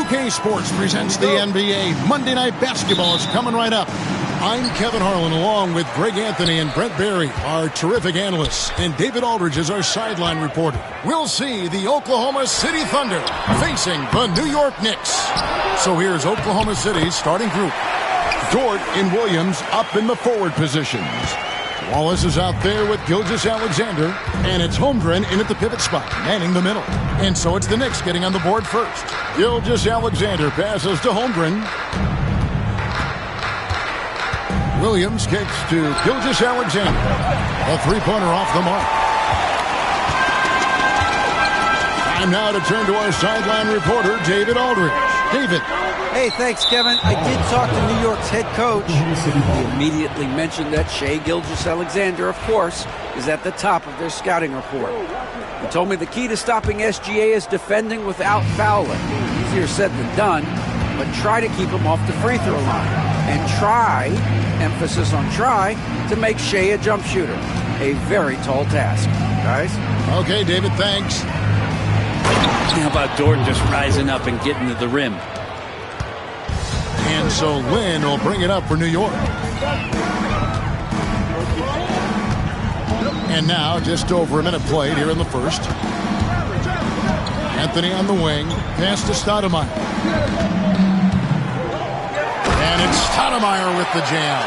NYK Sports presents the NBA. Monday Night Basketball is coming right up. I'm Kevin Harlan, along with Greg Anthony and Brent Barry, our terrific analysts, and David Aldridge is our sideline reporter. We'll see the Oklahoma City Thunder facing the New York Knicks. So here's Oklahoma City's starting group. Dort and Williams up in the forward positions. Wallace is out there with Gilgeous-Alexander, and it's Holmgren in at the pivot spot, manning the middle. And so it's the Knicks getting on the board first. Gilgeous-Alexander passes to Holmgren. Williams kicks to Gilgeous-Alexander. A three-pointer off the mark. Time now to turn to our sideline reporter, David Aldridge. David. Hey, thanks, Kevin. I did talk to New York's head coach. He immediately mentioned that Shai Gilgeous-Alexander, of course, is at the top of their scouting report. He told me the key to stopping SGA is defending without fouling. Easier said than done, but try to keep him off the free throw line. And try, emphasis on try, to make Shai a jump shooter. A very tall task, guys. Okay, David, thanks. How about Dort just rising up and getting to the rim? And so Lynn will bring it up for New York. And now just over a minute played here in the first. Anthony on the wing. Pass to Stoudemire. And it's Stoudemire with the jam.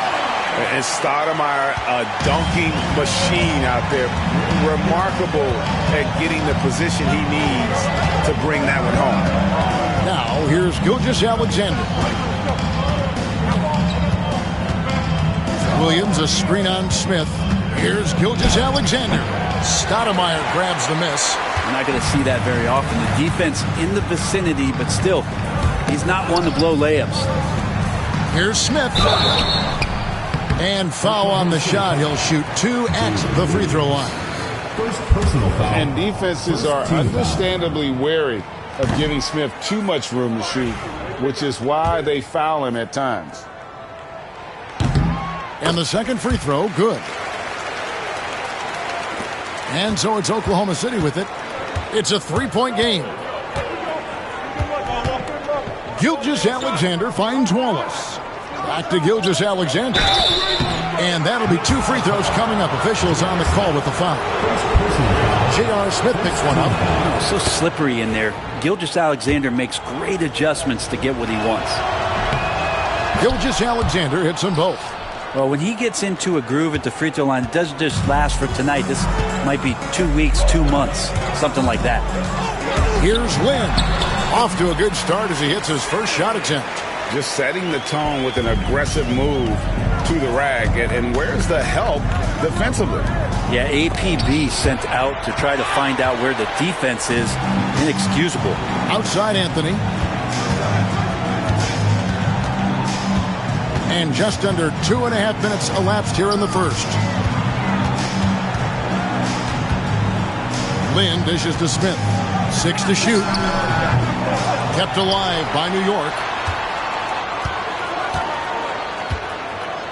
And Stoudemire, a dunking machine out there. Remarkable at getting the position he needs to bring that one home. Now here's Gilgeous-Alexander. Williams, a screen on Smith. Here's Gilgeous-Alexander. Stoudemire grabs the miss. We're not going to see that very often. The defense in the vicinity, but still, he's not one to blow layups. Here's Smith. And foul on the shot. He'll shoot two at the free throw line. First personal foul. And defenses are understandably wary of giving Smith too much room to shoot, which is why they foul him at times. And the second free throw, good. And so it's Oklahoma City with it. It's a three-point game. Gilgeous-Alexander finds Wallace. Back to Gilgeous-Alexander. And that'll be two free throws coming up. Officials on the call with the foul. J.R. Smith picks one up. Oh, so slippery in there. Gilgeous-Alexander makes great adjustments to get what he wants. Gilgeous-Alexander hits them both. Well, when he gets into a groove at the free throw line, it doesn't just last for tonight. This might be 2 weeks, 2 months, something like that. Here's Lynn. Off to a good start as he hits his first shot attempt. Just setting the tone with an aggressive move to the rack. And where's the help defensively? Yeah, APB sent out to try to find out where the defense is. Inexcusable. Outside Anthony. And just under 2.5 minutes elapsed here in the first. Lynn dishes to Smith. 6 to shoot. Kept alive by New York.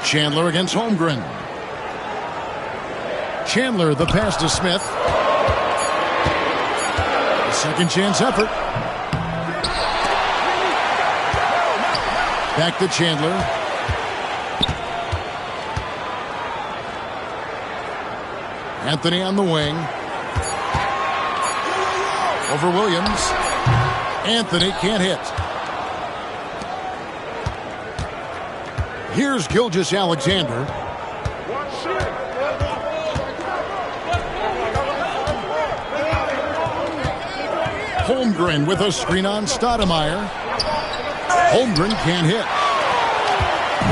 Chandler against Holmgren. Chandler, the pass to Smith. A second chance effort. Back to Chandler. Anthony on the wing. Over Williams. Anthony can't hit. Here's Gilgeous-Alexander. Holmgren with a screen on Stoudemire. Holmgren can't hit.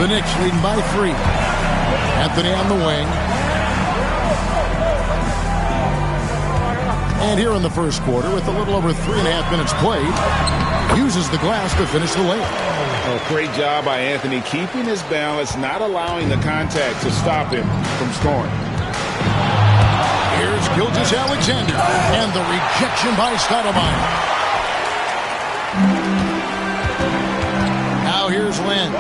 The Knicks leading by 3. Anthony on the wing. And here in the first quarter, with a little over 3.5 minutes played, uses the glass to finish the layup. Oh, great job by Anthony, keeping his balance, not allowing the contact to stop him from scoring. Here's Gilgeous-Alexander, and the rejection by Stoudemire. Now here's Lynn.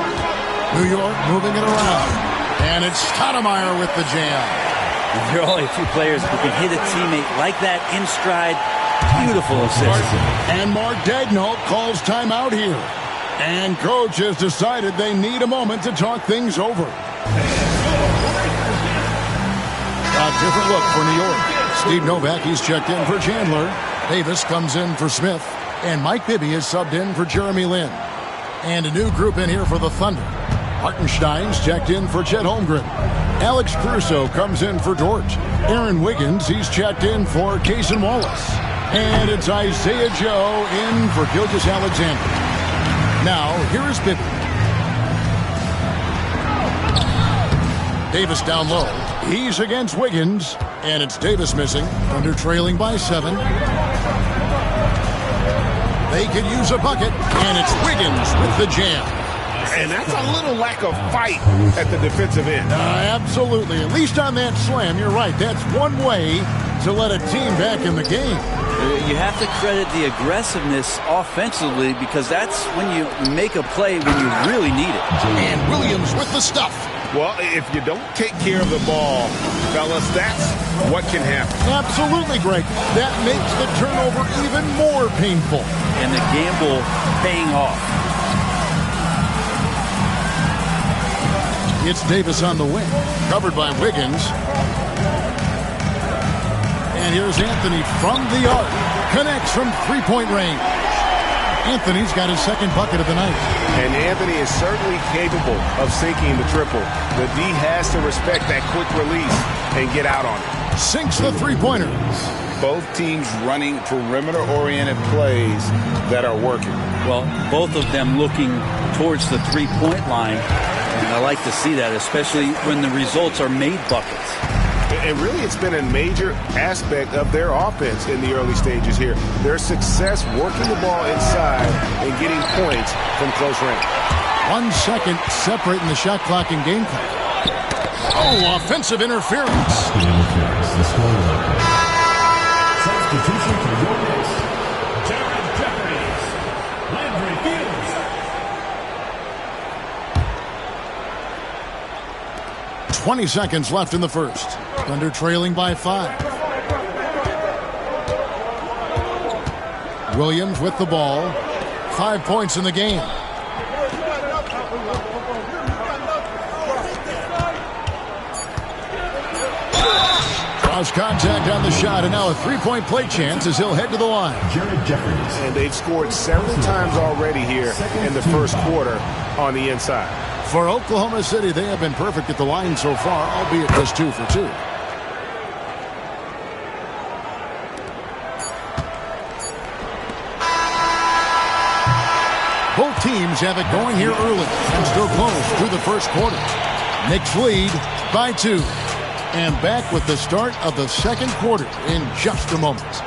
New York moving it around. And it's Stoudemire with the jam. There are only a few players who can hit a teammate like that in stride Beautiful assist. And Mark Daigneault calls timeout here. And coach has decided they need a moment to talk things over. A different look for New York. Steve Novak, he's checked in for Chandler. Davis comes in for Smith. And Mike Bibby is subbed in for Jeremy Lin. And a new group in here for the Thunder. Hartenstein's checked in for Chet Holmgren. Alex Caruso comes in for Dort. Aaron Wiggins, he's checked in for Cason Wallace. And it's Isaiah Joe in for Gilgeous-Alexander. Now, here is Bibby. Davis down low. He's against Wiggins. And it's Davis missing. Thunder trailing by 7. They could use a bucket. And it's Wiggins with the jam. And that's a little lack of fight at the defensive end. Absolutely. At least on that slam, you're right. That's one way to let a team back in the game. You have to credit the aggressiveness offensively because that's when you make a play when you really need it. And Williams with the stuff. Well, if you don't take care of the ball, fellas, that's what can happen. Absolutely, Greg. That makes the turnover even more painful. And the gamble paying off. It's Davis on the wing, covered by Wiggins. And here's Anthony from the arc. Connects from three-point range. Anthony's got his second bucket of the night. And Anthony is certainly capable of sinking the triple. The D has to respect that quick release and get out on it. Sinks the three-pointer. Both teams running perimeter-oriented plays that are working. Well, both of them looking towards the three-point line. And I like to see that, especially when the results are made buckets. And really, it's been a major aspect of their offense in the early stages here. Their success working the ball inside and getting points from close range. 1 second separating the shot clock and game clock. Oh, offensive interference. Substitution for your Knicks. Jared Jeffries. Landry Fields. 20 seconds left in the first. Thunder trailing by 5. Williams with the ball. 5 points in the game. Cross contact on the shot, and now a three-point play chance as he'll head to the line. Jared Jeffries. And they've scored several times already here in the first quarter on the inside. For Oklahoma City, they have been perfect at the line so far, albeit just 2 for 2. Both teams have it going here early and still close through the first quarter. Knicks lead by 2. And back with the start of the second quarter in just a moment.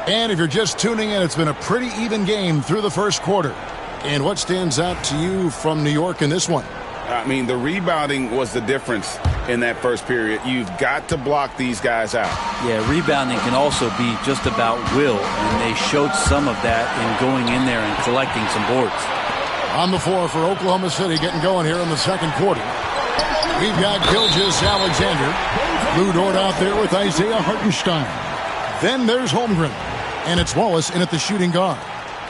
And if you're just tuning in, it's been a pretty even game through the first quarter. And what stands out to you from New York in this one? I mean, the rebounding was the difference in that first period. You've got to block these guys out. Yeah, rebounding can also be just about will, and they showed some of that in going in there and collecting some boards. On the floor for Oklahoma City, getting going here in the second quarter. We've got Gilgeous-Alexander. Lou Dort out there with Isaiah Hartenstein. Then there's Holmgren. And it's Wallace in at the shooting guard.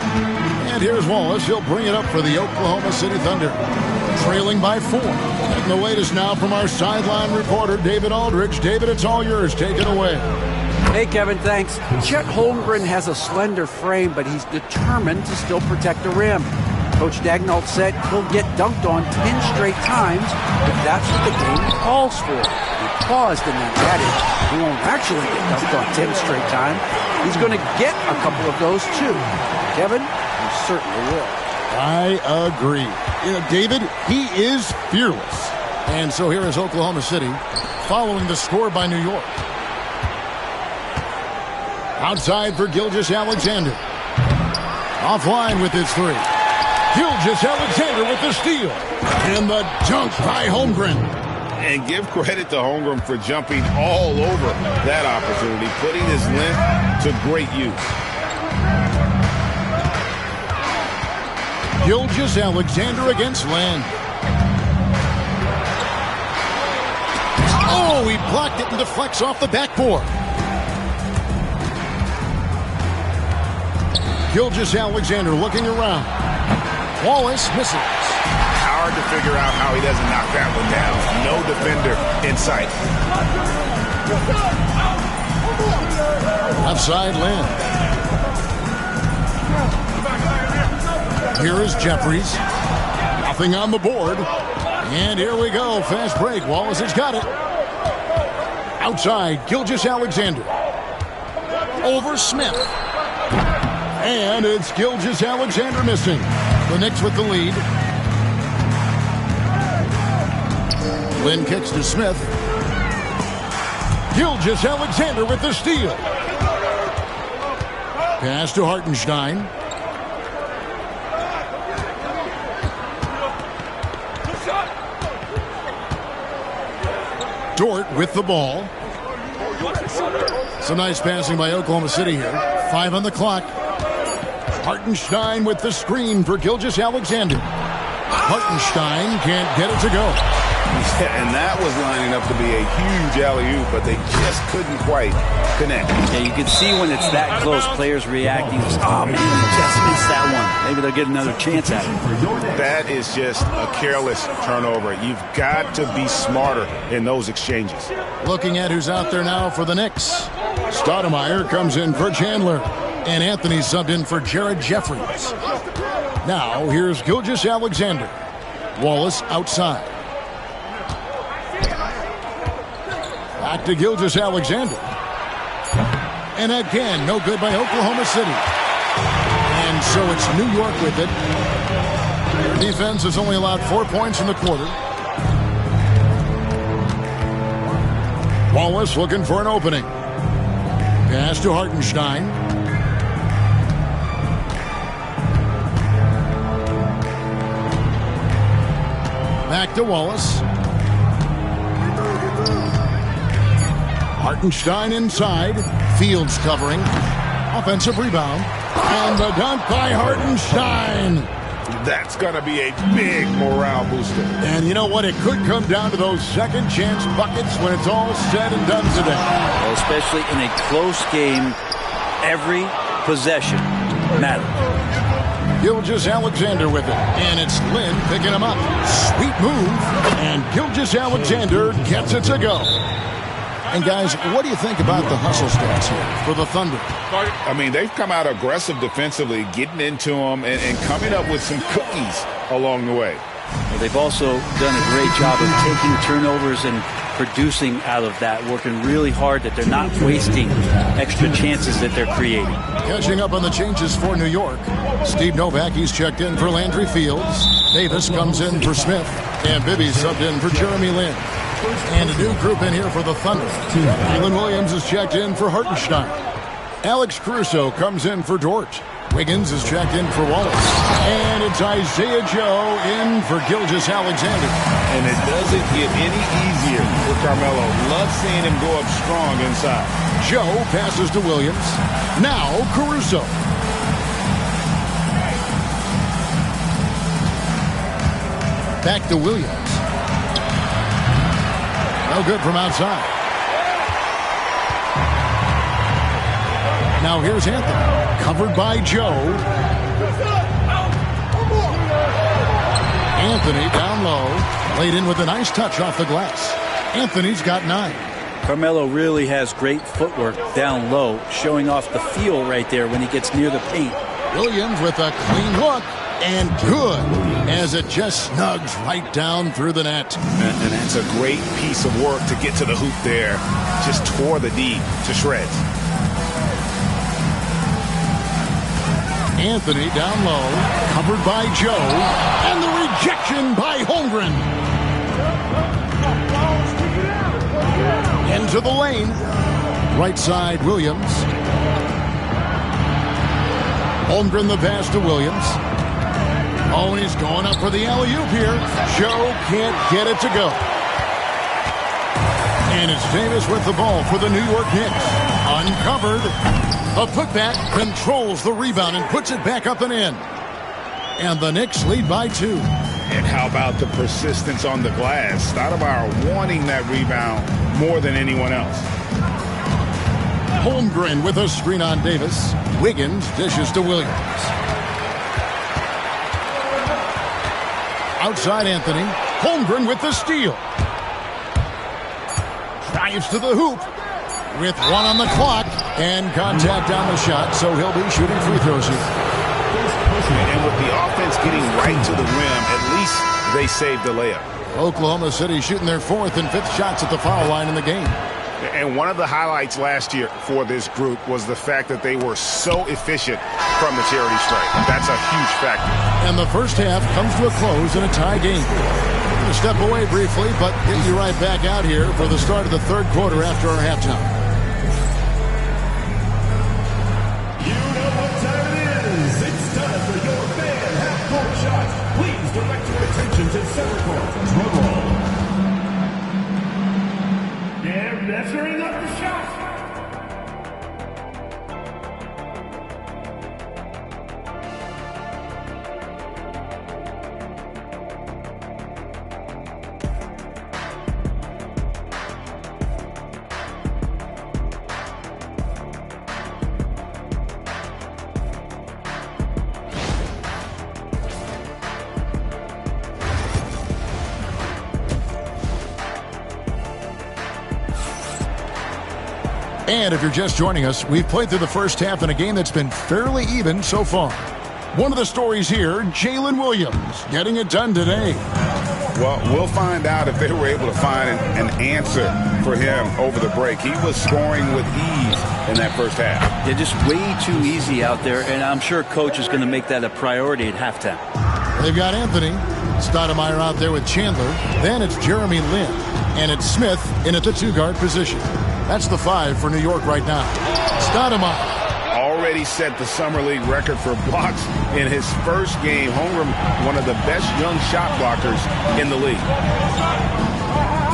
And here's Wallace. He'll bring it up for the Oklahoma City Thunder. Trailing by 4. And the latest now from our sideline reporter, David Aldridge. David, it's all yours. Take it away. Hey, Kevin, thanks. Chet Holmgren has a slender frame, but he's determined to still protect the rim. Coach Daigneault said he'll get dunked on 10 straight times if that's what the game calls for. He paused and then added, he won't actually get dunked on 10 straight times. He's going to get a couple of those, too. Kevin, he certainly will. I agree. You know, David, he is fearless. And so here is Oklahoma City following the score by New York. Outside for Gilgeous-Alexander. Offline with his 3. Gilgeous-Alexander with the steal. And the dunk by Holmgren. And give credit to Holmgren for jumping all over that opportunity, putting his length to great use. Gilgeous-Alexander against Lynn. Oh, he blocked it and deflects off the backboard. Gilgeous-Alexander looking around. Wallace misses. Hard to figure out how he doesn't knock that one down. No defender in sight. Outside Lynn. Here is Jeffries. Nothing on the board. And here we go. Fast break. Wallace has got it. Outside, Gilgeous-Alexander. Over Smith. And it's Gilgeous-Alexander missing. The Knicks with the lead. Lynn kicks to Smith. Gilgeous-Alexander with the steal. Pass to Hartenstein. Dort with the ball. Some nice passing by Oklahoma City here. 5 on the clock. Hartenstein with the screen for Gilgeous-Alexander. Hartenstein can't get it to go. Yeah, and that was lining up to be a huge alley-oop, but they just couldn't quite connect. Yeah, you can see when it's that close, players reacting. Oh, man, he just missed that one. Maybe they'll get another chance at it. That is just a careless turnover. You've got to be smarter in those exchanges. Looking at who's out there now for the Knicks. Stoudemire comes in for Chandler. And Anthony subbed in for Jared Jeffries. Now, here's Gilgeous-Alexander. Wallace outside. Back to Gilgeous-Alexander. And again, no good by Oklahoma City. And so it's New York with it. Their defense has only allowed 4 points in the quarter. Wallace looking for an opening. Pass to Hartenstein. Back to Wallace. Hartenstein inside. Fields covering. Offensive rebound. And the dunk by Hartenstein. That's going to be a big morale booster. And you know what? It could come down to those second chance buckets when it's all said and done today. Well, especially in a close game, every possession matters. Gilgeous-Alexander with it. And it's Lynn picking him up. Sweet move. And Gilgeous-Alexander gets it to go. And guys, what do you think about the hustle stats here for the Thunder? I mean, they've come out aggressive defensively, getting into them and coming up with some cookies along the way. Well, they've also done a great job of taking turnovers and producing out of that, working really hard that they're not wasting extra chances that they're creating. Catching up on the changes for New York. Steve Novak, he's checked in for Landry Fields. Davis comes in for Smith. And Bibby subbed in for Jeremy Lin. And a new group in here for the Thunder. Jalen Williams is checked in for Hartenstein. Alex Caruso comes in for Dort. Wiggins is checked in for Wallace. And it's Isaiah Joe in for Gilgeous-Alexander. And it doesn't get any easier for Carmelo. Love seeing him go up strong inside. Joe passes to Williams. Now Caruso. Back to Williams. No good from outside. Now here's Anthony. Covered by Joe. Anthony down low. Laid in with a nice touch off the glass. Anthony's got 9. Carmelo really has great footwork down low, showing off the feel right there when he gets near the paint. Williams with a clean look. And good, as it just snugs right down through the net. And that's a great piece of work to get to the hoop there. Just tore the D to shreds. Anthony down low, covered by Joe, and the rejection by Holmgren. Into the lane. Right side, Williams. Holmgren the pass to Williams. Oh, he's going up for the alley-oop here. Joe can't get it to go. And it's Davis with the ball for the New York Knicks. Uncovered. A putback controls the rebound and puts it back up and in. And the Knicks lead by 2. And how about the persistence on the glass? Stoudemire wanting that rebound more than anyone else. Holmgren with a screen on Davis. Wiggins dishes to Williams. Outside Anthony. Holmgren with the steal. Drives to the hoop with 1 on the clock and contact on the shot, so he'll be shooting free throws here. And with the offense getting right to the rim, at least they saved the layup. Oklahoma City shooting their 4th and 5th shots at the foul line in the game. And one of the highlights last year for this group was the fact that they were so efficient from the charity stripe. That's a huge factor. And the first half comes to a close in a tie game. We're going to step away briefly, but get you right back out here for the start of the 3rd quarter after our halftime. You know what time it is. It's time for your fan half-court shot. Please direct your attention to center court. Drum roll. They're measuring up the shot. And if you're just joining us, we've played through the first half in a game that's been fairly even so far. One of the stories here, Jalen Williams getting it done today. Well, we'll find out if they were able to find an answer for him over the break. He was scoring with ease in that first half. They're just way too easy out there, and I'm sure Coach is going to make that a priority at halftime. They've got Anthony. Stoudemire out there with Chandler. Then it's Jeremy Lin. And it's Smith in at the 2-guard position. That's the 5 for New York right now. Stoudemire. Already set the Summer League record for blocks in his first game. Holmgren, one of the best young shot blockers in the league.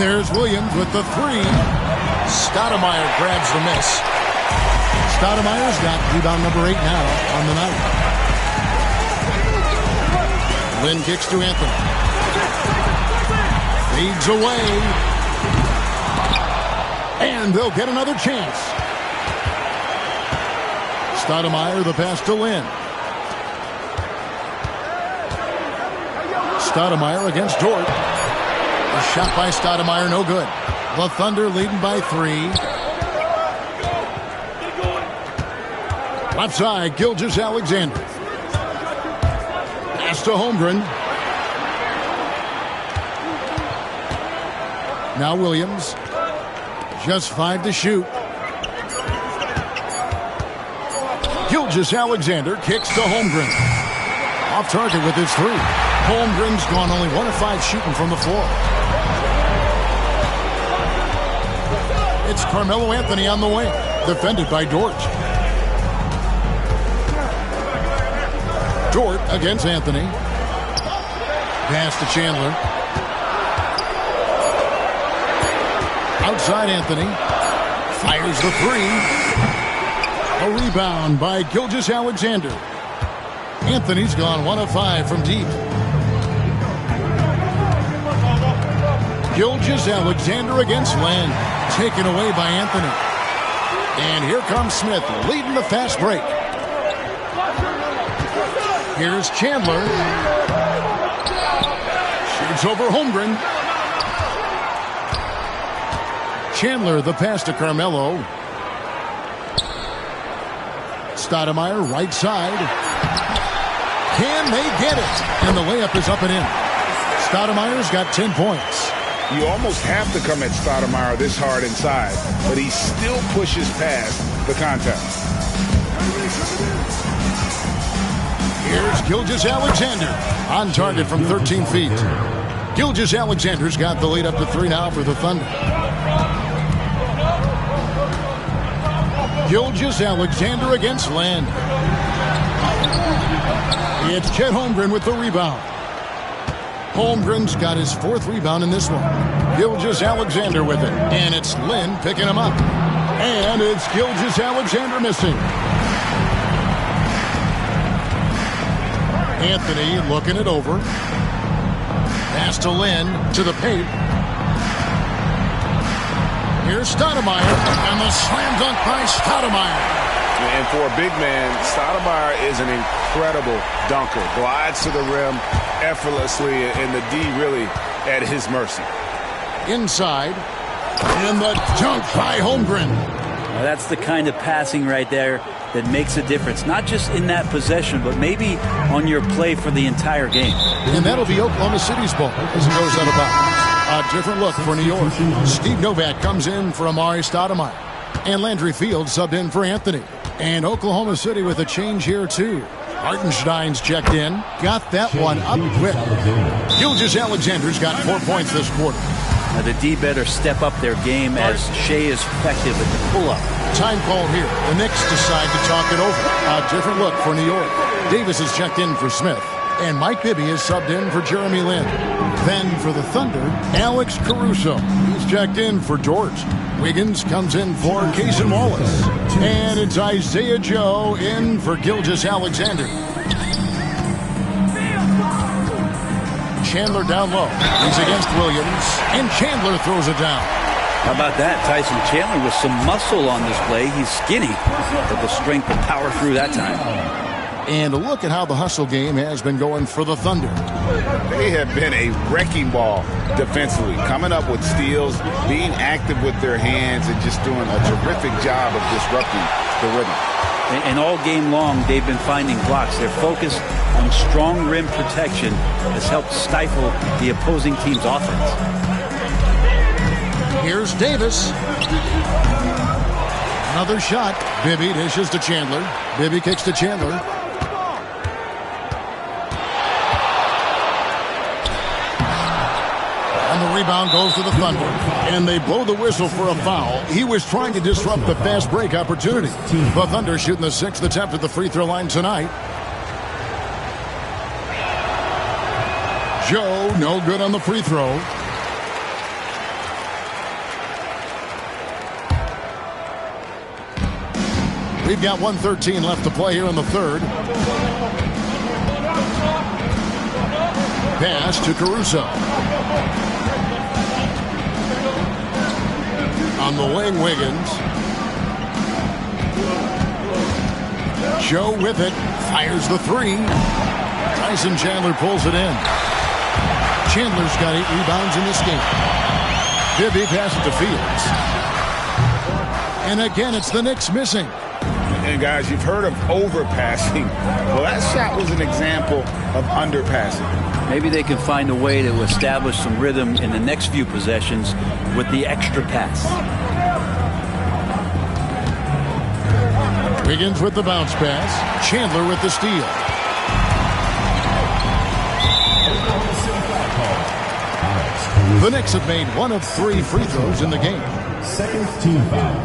There's Williams with the 3. Stoudemire grabs the miss. Stoudemire's got rebound number 8 now on the night. Lynn kicks to Anthony. Feeds away. And they'll get another chance. Stoudemire, the pass to Lynn. Stoudemire against Dort. A shot by Stoudemire, no good. The Thunder leading by 3. Left side, Gilgeous-Alexander. Pass to Holmgren. Now Williams. Just 5 to shoot. Gilgeous-Alexander kicks to Holmgren. Off target with his 3. Holmgren's gone only 1 of 5 shooting from the floor. It's Carmelo Anthony on the wing, defended by Dort. Dort against Anthony. Pass to Chandler. Outside Anthony. Fires the 3. A rebound by Gilgeous-Alexander. Anthony's gone 1 of 5 from deep. Gilgeous-Alexander against Len. Taken away by Anthony. And here comes Smith leading the fast break. Here's Chandler. Shoots over Holmgren. Chandler, the pass to Carmelo. Stoudemire, right side. Can they get it? And the layup is up and in. Stoudemire's got 10 points. You almost have to come at Stoudemire this hard inside, but he still pushes past the contact. Here's Gilgeous-Alexander on target from 13 feet. Gilgeous-Alexander's got the lead up to 3 now for the Thunder. Gilgeous-Alexander against Len. It's Chet Holmgren with the rebound. Holmgren's got his 4th rebound in this one. Gilgeous-Alexander with it. And it's Lynn picking him up. And it's Gilgeous-Alexander missing. Anthony looking it over. Pass to Lynn, to the paint. Here's Stoudemire, and the slam dunk by Stoudemire. And for a big man, Stoudemire is an incredible dunker. Glides to the rim effortlessly, and the D really at his mercy. Inside, and the dunk by Holmgren. Now that's the kind of passing right there that makes a difference, not just in that possession, but maybe on your play for the entire game. And that'll be Oklahoma City's ball as it goes out of bounds. A different look for New York. Steve Novak comes in for Amari Stoudemire. And Landry Fields subbed in for Anthony. And Oklahoma City with a change here, too. Hartenstein's checked in. Got that one up quick. Gilgeous-Alexander's got 4 points this quarter. Now the D better step up their game as Shea is effective at the pull-up. Time call here. The Knicks decide to talk it over. A different look for New York. Davis is checked in for Smith. And Mike Bibby is subbed in for Jeremy Lin. Then for the Thunder, Alex Caruso. He's checked in for Dort. Wiggins comes in for Cason Wallace. And it's Isaiah Joe in for Gilgeous-Alexander. Chandler down low. He's against Williams. And Chandler throws it down. How about that? Tyson Chandler with some muscle on display. He's skinny, but the strength to power through that time. And look at how the hustle game has been going for the Thunder. They have been a wrecking ball defensively, coming up with steals, being active with their hands, and just doing a terrific job of disrupting the rhythm. And all game long, they've been finding blocks. Their focus on strong rim protection has helped stifle the opposing team's offense. Here's Davis. Another shot. Bibby dishes to Chandler. Bibby kicks to Chandler. And the rebound goes to the Thunder. And they blow the whistle for a foul. He was trying to disrupt the fast break opportunity. The Thunder shooting the sixth attempt at the free throw line tonight. Joe, no good on the free throw. We've got 1:13 left to play here in the third. Pass to Caruso. On the wing, Wiggins. Joe with it. Fires the three. Tyson Chandler pulls it in. Chandler's got 8 rebounds in this game. Bibby passes to Fields. And again, it's the Knicks missing. And guys, you've heard of overpassing. Well, that shot was an example of underpassing. Maybe they can find a way to establish some rhythm in the next few possessions with the extra pass. Wiggins with the bounce pass. Chandler with the steal. The Knicks have made 1 of 3 free throws in the game. Second team foul.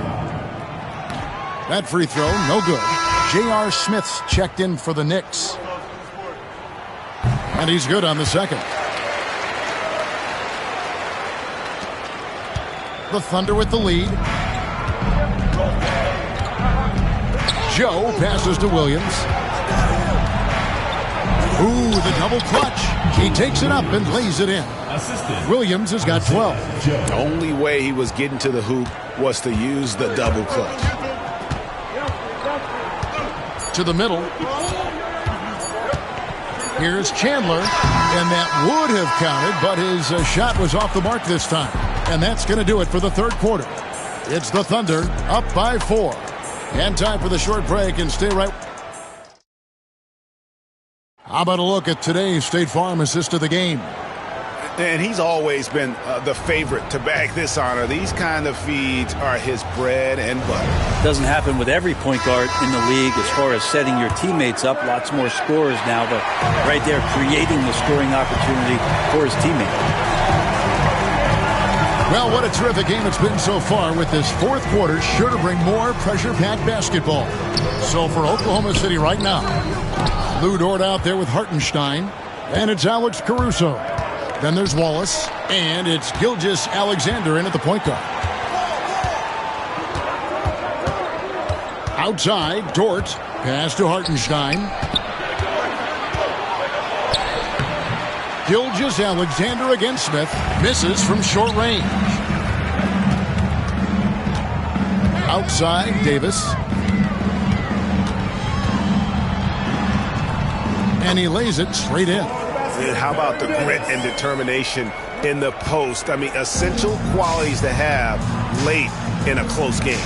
That free throw, no good. J.R. Smith's checked in for the Knicks. And he's good on the second. The Thunder with the lead. Joe passes to Williams. Ooh, the double clutch. He takes it up and lays it in. Williams has got 12. The only way he was getting to the hoop was to use the double clutch. To the middle. Here's Chandler, and that would have counted, but his shot was off the mark this time. And that's going to do it for the third quarter. It's the Thunder up by 4. And time for the short break, and stay right. How about a look at today's State Farm assist of the game? And he's always been the favorite to bag this honor. These kind of feeds are his bread and butter. Doesn't happen with every point guard in the league as far as setting your teammates up. Lots more scorers now, but right there creating the scoring opportunity for his teammate. Well, what a terrific game it's been so far, with this fourth quarter sure to bring more pressure-packed basketball. So for Oklahoma City right now, Lou Dort out there with Hartenstein, and it's Alex Caruso. Then there's Wallace, and it's Gilgeous-Alexander in at the point guard. Outside, Dort, pass to Hartenstein. Gilgeous-Alexander against Smith. Misses from short range. Outside, Davis. And he lays it straight in. How about the grit and determination in the post? I mean, essential qualities to have late in a close game.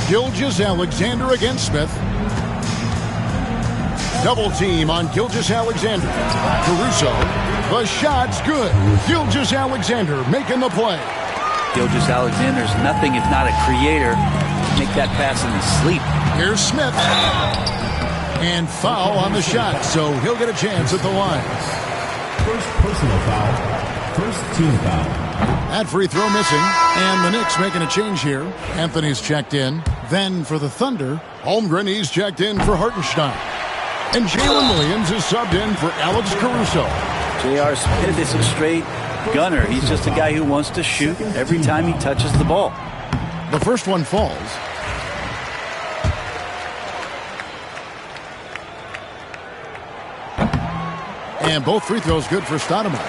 Gilgeous-Alexander against Smith. Double team on Gilgeous-Alexander. Caruso. The shot's good. Gilgeous-Alexander making the play. Gilgeous-Alexander's nothing if not a creator. Make that pass in his sleep. Here's Smith. And foul on the shot, so he'll get a chance at the line. First personal foul. First team foul. That free throw missing, and the Knicks making a change here. Anthony's checked in. Then for the Thunder, Holmgren, he's checked in for Hartenstein. And Jalen Williams is subbed in for Alex Caruso. J.R. Smith is a straight gunner. He's just a guy who wants to shoot every time he touches the ball. The first one falls. And both free throws good for Stoudemire.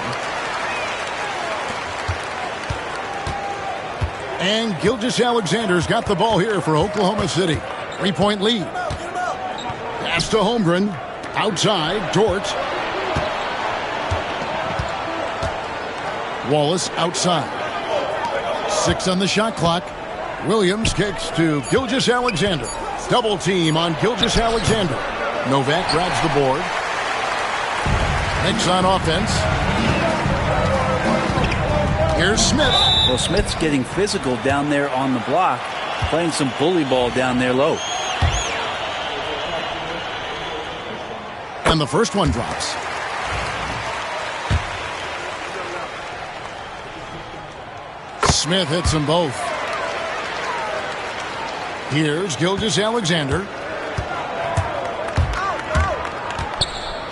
And Gilgeous-Alexander's got the ball here for Oklahoma City. 3-point lead. Pass to Holmgren. Outside, Dort. Wallace outside. 6 on the shot clock. Williams kicks to Gilgeous-Alexander. Double team on Gilgeous-Alexander. Novak grabs the board. Knicks on offense. Here's Smith. Well, Smith's getting physical down there on the block, playing some bully ball down there low. And the first one drops. Smith hits them both. Here's Gilgeous-Alexander.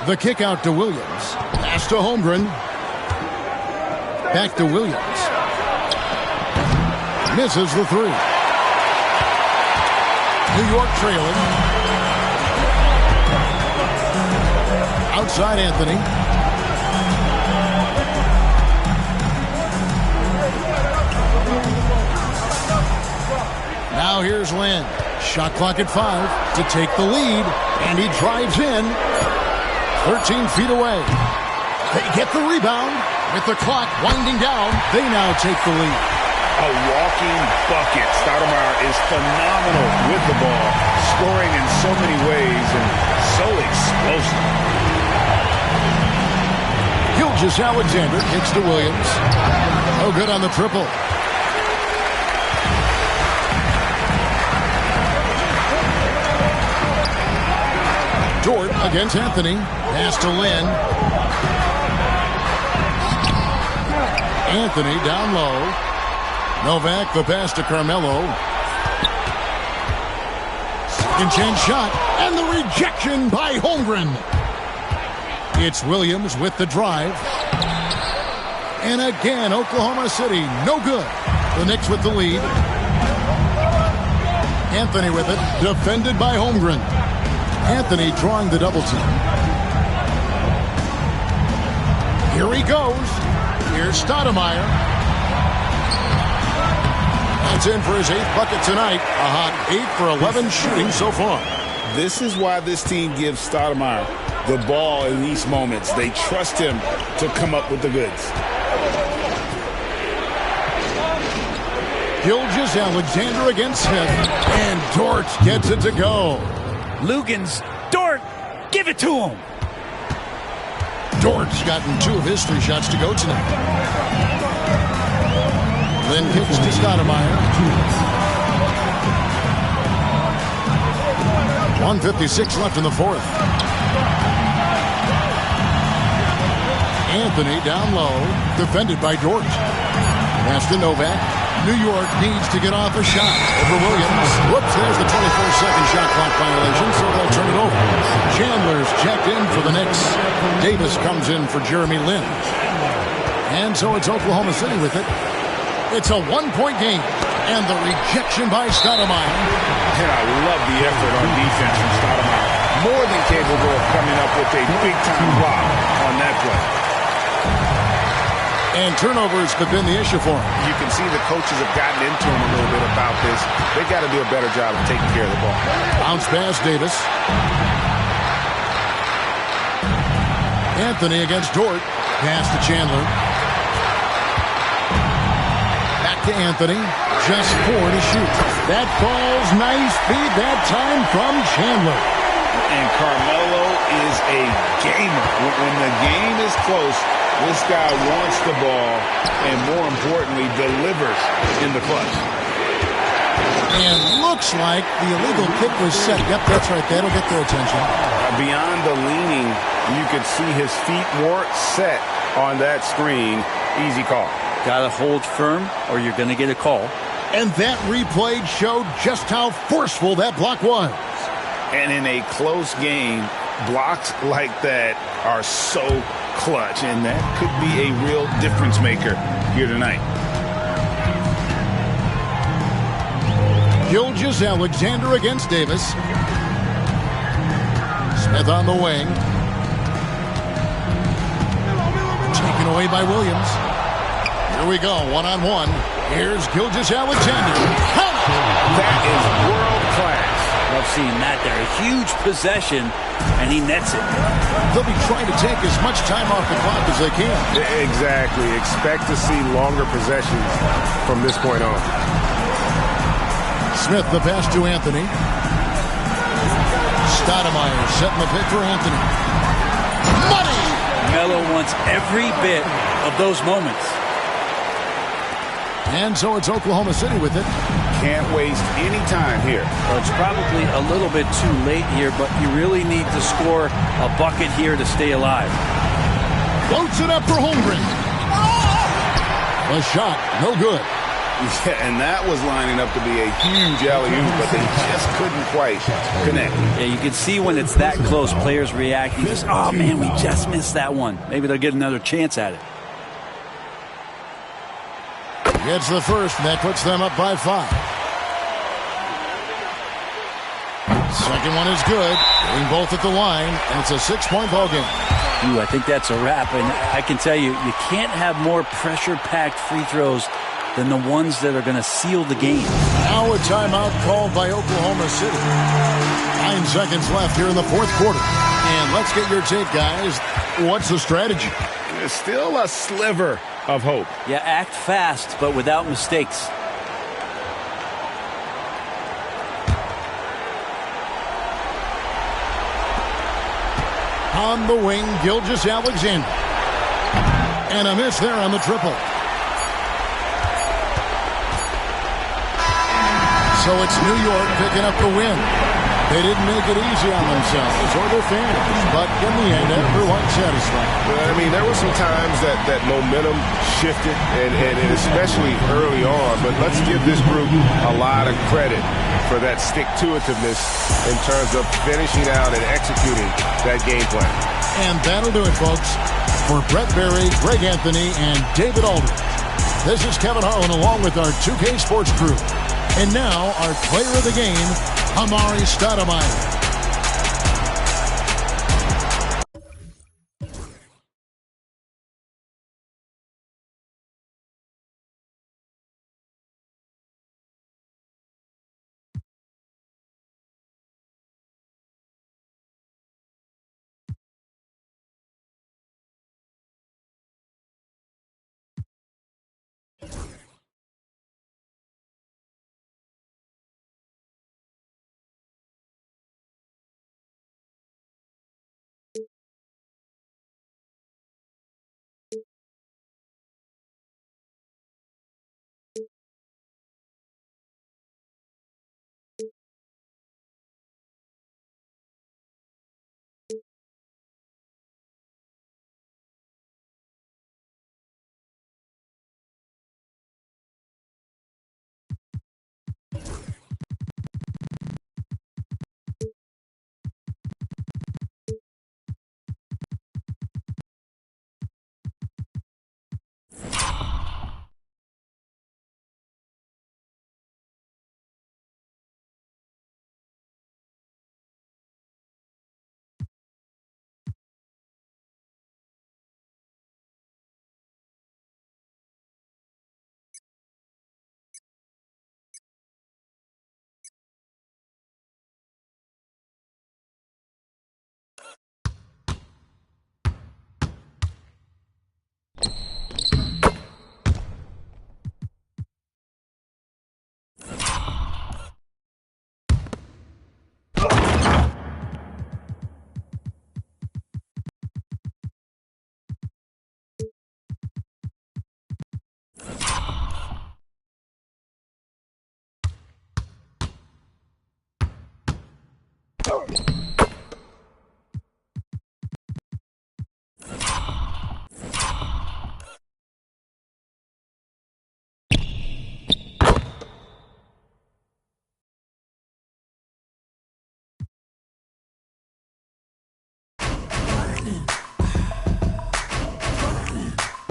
The kick out to Williams. Pass to Holmgren. Back to Williams. Misses the three. New York trailing. Outside Anthony. Now here's Lynn. Shot clock at 5 to take the lead. And he drives in. 13 feet away. They get the rebound. With the clock winding down, they now take the lead. A walking bucket. Stoudemire is phenomenal with the ball, scoring in so many ways and so explosive. Gilgeous-Alexander kicks to Williams. No good on the triple. Dort against Anthony. Pass to Lynn. Anthony down low. Novak, the pass to Carmelo. Second chance shot. And the rejection by Holmgren. It's Williams with the drive. And again, Oklahoma City, no good. The Knicks with the lead. Anthony with it. Defended by Holmgren. Anthony drawing the double team. Here he goes. Here's Stoudemire. That's in for his 8th bucket tonight. A hot 8 for 11 shooting so far. This is why this team gives Stoudemire the ball in these moments. They trust him to come up with the goods. Gilgeous-Alexander against Smith. And Dort gets it to go. Lugans, Dort, give it to him. Dort's gotten 2 of his 3 shots to go tonight. Then kicks to Stoudemire. 1:56 left in the 4th. Anthony down low, defended by Dort. Pass to Novak. New York needs to get off a shot over Williams. Whoops, there's the 24-second shot clock violation, so they'll turn it over. Chandler's checked in for the Knicks. Davis comes in for Jeremy Lin. And so it's Oklahoma City with it. It's a 1-point game. And the rejection by Stoudemire. And I love the effort on defense from Stoudemire. More than capable of coming up with a big-time block on that play. And turnovers have been the issue for him. You can see the coaches have gotten into him a little bit about this. They got to do a better job of taking care of the ball. Bounce pass, Davis. Anthony against Dort. Pass to Chandler. Back to Anthony. Just 4 to shoot. That falls. Nice feed that time from Chandler. And Carmelo is a gamer. When the game is close, this guy wants the ball and, more importantly, delivers in the clutch. And looks like the illegal kick was set. Yep, that's right. That'll get their attention. Beyond the leaning, you could see his feet weren't set on that screen. Easy call. Got to hold firm or you're going to get a call. And that replay showed just how forceful that block was. And in a close game, blocks like that are so clutch, and that could be a real difference maker here tonight. Gilgeous-Alexander against Davis. Smith on the wing. Taken away by Williams. Here we go, one-on-one. Here's Gilgeous-Alexander. That is world class. Love seeing that there. A huge possession, and he nets it. They'll be trying to take as much time off the clock as they can. Exactly. Expect to see longer possessions from this point on. Smith, the pass to Anthony. Stoudemire setting the pick for Anthony. Money! Melo wants every bit of those moments. And so it's Oklahoma City with it. Can't waste any time here. Well, it's probably a little bit too late here, but you really need to score a bucket here to stay alive. Floats it up for Holmgren. A shot, no good. Yeah, and that was lining up to be a huge alley-oop, but they just couldn't quite connect. Yeah, you can see when it's that close, players reacting. Just, oh, man, we just missed that one. Maybe they'll get another chance at it. Gets the first, and that puts them up by 5. Second one is good. Getting both at the line, and it's a 6-point ball game. Ooh, I think that's a wrap, and I can tell you, you can't have more pressure-packed free throws than the ones that are going to seal the game. Now a timeout called by Oklahoma City. 9 seconds left here in the fourth quarter. And let's get your take, guys. What's the strategy? There's still a sliver of hope. Yeah, act fast, but without mistakes. On the wing, Gilgeous-Alexander. And a miss there on the triple. So it's New York picking up the win. They didn't make it easy on themselves or their fans, but in the end, everyone's satisfied. Well, I mean, there were some times that momentum shifted, and especially early on, but let's give this group a lot of credit for that stick-to-itiveness in terms of finishing out and executing that game plan. And that'll do it, folks. For Brett Berry, Greg Anthony, and David Aldridge, this is Kevin Harlan along with our 2K Sports crew. And now, our player of the game, Amari Stoudemire.